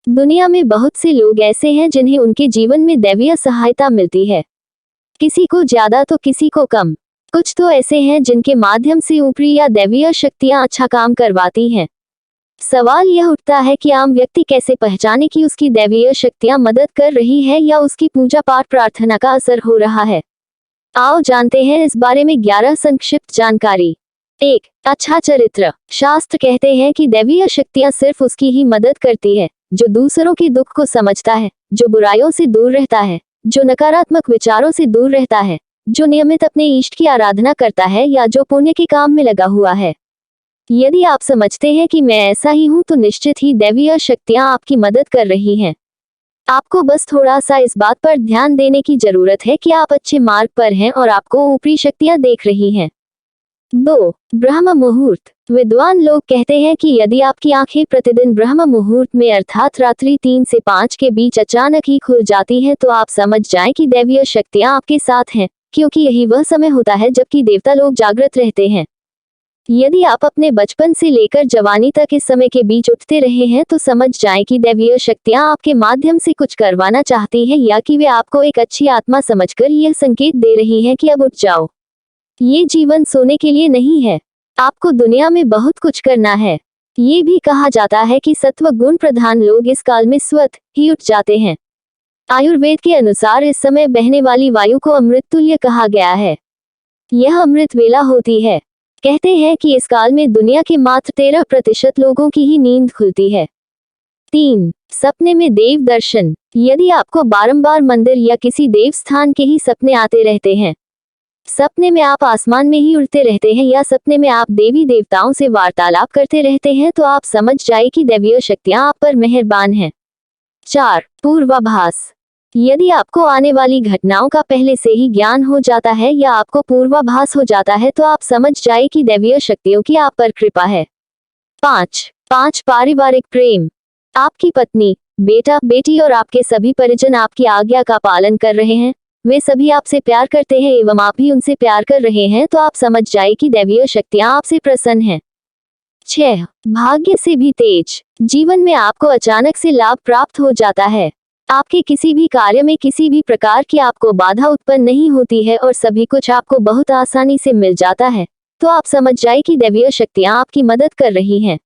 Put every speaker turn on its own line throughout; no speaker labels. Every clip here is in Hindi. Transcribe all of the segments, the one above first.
दुनिया में बहुत से लोग ऐसे हैं जिन्हें उनके जीवन में दैवीय सहायता मिलती है। किसी को ज्यादा तो किसी को कम। कुछ तो ऐसे हैं जिनके माध्यम से ऊपरी या दैवीय शक्तियां अच्छा काम करवाती हैं। सवाल यह उठता है कि आम व्यक्ति कैसे पहचाने कि उसकी दैवीय शक्तियां मदद कर रही है या उसकी पूजा पाठ प्रार्थना का असर हो रहा है। आओ जानते हैं इस बारे में 11 संक्षिप्त जानकारी। 1. अच्छा चरित्र। शास्त्र कहते हैं कि दैवीय शक्तियां सिर्फ उसकी ही मदद करती है जो दूसरों के दुख को समझता है, जो बुराइयों से दूर रहता है, जो नकारात्मक विचारों से दूर रहता है, जो नियमित अपने इष्ट की आराधना करता है या जो पुण्य के काम में लगा हुआ है। यदि आप समझते हैं कि मैं ऐसा ही हूं तो निश्चित ही दैवीय शक्तियां आपकी मदद कर रही हैं। आपको बस थोड़ा सा इस बात पर ध्यान देने की जरूरत है कि आप अच्छे मार्ग पर हैं और आपको ऊपरी शक्तियां देख रही हैं। 2. ब्रह्म मुहूर्त। विद्वान लोग कहते हैं कि यदि आपकी आंखें प्रतिदिन ब्रह्म मुहूर्त में अर्थात रात्रि 3 से 5 के बीच अचानक ही खुल जाती हैं तो आप समझ जाएं कि दैवीय शक्तियां आपके साथ हैं, क्योंकि यही वह समय होता है जबकि देवता लोग जागृत रहते हैं। यदि आप अपने बचपन से लेकर जवानी तक इस समय के बीच उठते रहे हैं तो समझ जाएं कि दैवीय शक्तियां आपके माध्यम से कुछ करवाना चाहती हैं या कि वे आपको एक अच्छी आत्मा समझकर यह संकेत दे रही हैं कि अब उठ जाओ। ये जीवन सोने के लिए नहीं है। आपको दुनिया में बहुत कुछ करना है। ये भी कहा जाता है कि सत्व गुण प्रधान लोग इस काल में स्वतः ही उठ जाते हैं। आयुर्वेद के अनुसार इस समय बहने वाली वायु को अमृत तुल्य कहा गया है। यह अमृत वेला होती है। कहते हैं कि इस काल में दुनिया के मात्र 13% लोगों की ही नींद खुलती है। 3. सपने में देव दर्शन। यदि आपको बारंबार मंदिर या किसी देव स्थान के ही सपने आते रहते हैं, सपने में आप आसमान में ही उड़ते रहते हैं या सपने में आप देवी देवताओं से वार्तालाप करते रहते हैं तो आप समझ जाए कि दैवीय शक्तियां आप पर मेहरबान हैं। 4. पूर्वाभास। यदि आपको आने वाली घटनाओं का पहले से ही ज्ञान हो जाता है या आपको पूर्वाभास हो जाता है तो आप समझ जाए कि दैवीय शक्तियों की आप पर कृपा है। 5. पारिवारिक प्रेम। आपकी पत्नी, बेटा, बेटी और आपके सभी परिजन आपकी आज्ञा का पालन कर रहे हैं। वे सभी आपसे प्यार करते हैं एवं आप भी उनसे प्यार कर रहे हैं तो आप समझ जाए कि दैवीय शक्तियां आपसे प्रसन्न हैं। 6. भाग्य से भी तेज। जीवन में आपको अचानक से लाभ प्राप्त हो जाता है। आपके किसी भी कार्य में किसी भी प्रकार की आपको बाधा उत्पन्न नहीं होती है और सभी कुछ आपको बहुत आसानी से मिल जाता है, तो आप समझ जाए कि दैवीय शक्तियां आपकी मदद कर रही हैं।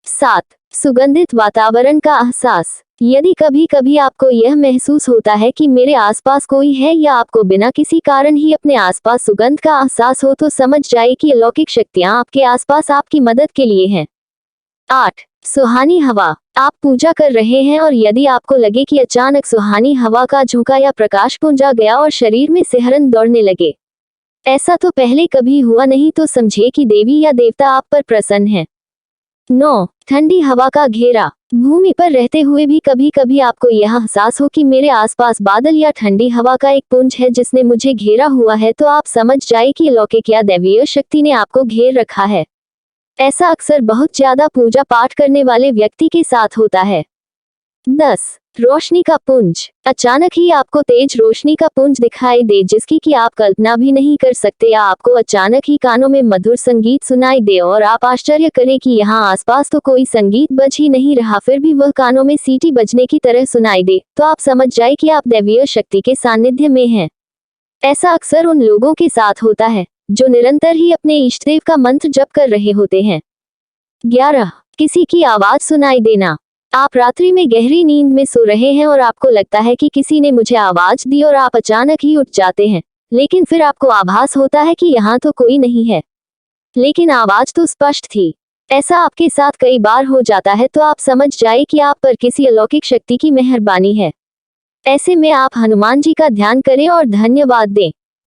7. सुगंधित वातावरण का एहसास। यदि कभी कभी आपको यह महसूस होता है कि मेरे आसपास कोई है या आपको बिना किसी कारण ही अपने आसपास सुगंध का एहसास हो तो समझ जाए कि अलौकिक शक्तियां आपके आसपास आपकी मदद के लिए हैं। 8. सुहानी हवा। आप पूजा कर रहे हैं और यदि आपको लगे कि अचानक सुहानी हवा का झोंका या प्रकाश पुंज आ गया और शरीर में सिहरन दौड़ने लगे, ऐसा तो पहले कभी हुआ नहीं तो समझिए कि देवी या देवता आप पर प्रसन्न है। 9. ठंडी हवा का घेरा। भूमि पर रहते हुए भी कभी कभी आपको यह एहसास हो कि मेरे आसपास बादल या ठंडी हवा का एक पुंज है जिसने मुझे घेरा हुआ है तो आप समझ जाए कि अलौकिक या दैवीय शक्ति ने आपको घेर रखा है। ऐसा अक्सर बहुत ज्यादा पूजा पाठ करने वाले व्यक्ति के साथ होता है। 10. रोशनी का पुंज। अचानक ही आपको तेज रोशनी का पुंज दिखाई दे जिसकी कि आप कल्पना भी नहीं कर सकते या आपको अचानक ही कानों में मधुर संगीत सुनाई दे और आप आश्चर्य करें कि यहाँ आसपास तो कोई संगीत बज ही नहीं रहा फिर भी वह कानों में सीटी बजने की तरह सुनाई दे, तो आप समझ जाए कि आप दैवीय शक्ति के सानिध्य में हैं। ऐसा अक्सर उन लोगों के साथ होता है जो निरंतर ही अपने इष्टदेव का मंत्र जप कर रहे होते हैं। 11. किसी की आवाज सुनाई देना। आप रात्रि में गहरी नींद में सो रहे हैं और आपको लगता है कि किसी ने मुझे आवाज दी और आप अचानक ही उठ जाते हैं, लेकिन फिर आपको आभास होता है कि यहाँ तो कोई नहीं है, लेकिन आवाज तो स्पष्ट थी। ऐसा आपके साथ कई बार हो जाता है तो आप समझ जाए कि आप पर किसी अलौकिक शक्ति की मेहरबानी है। ऐसे में आप हनुमान जी का ध्यान करें और धन्यवाद दें।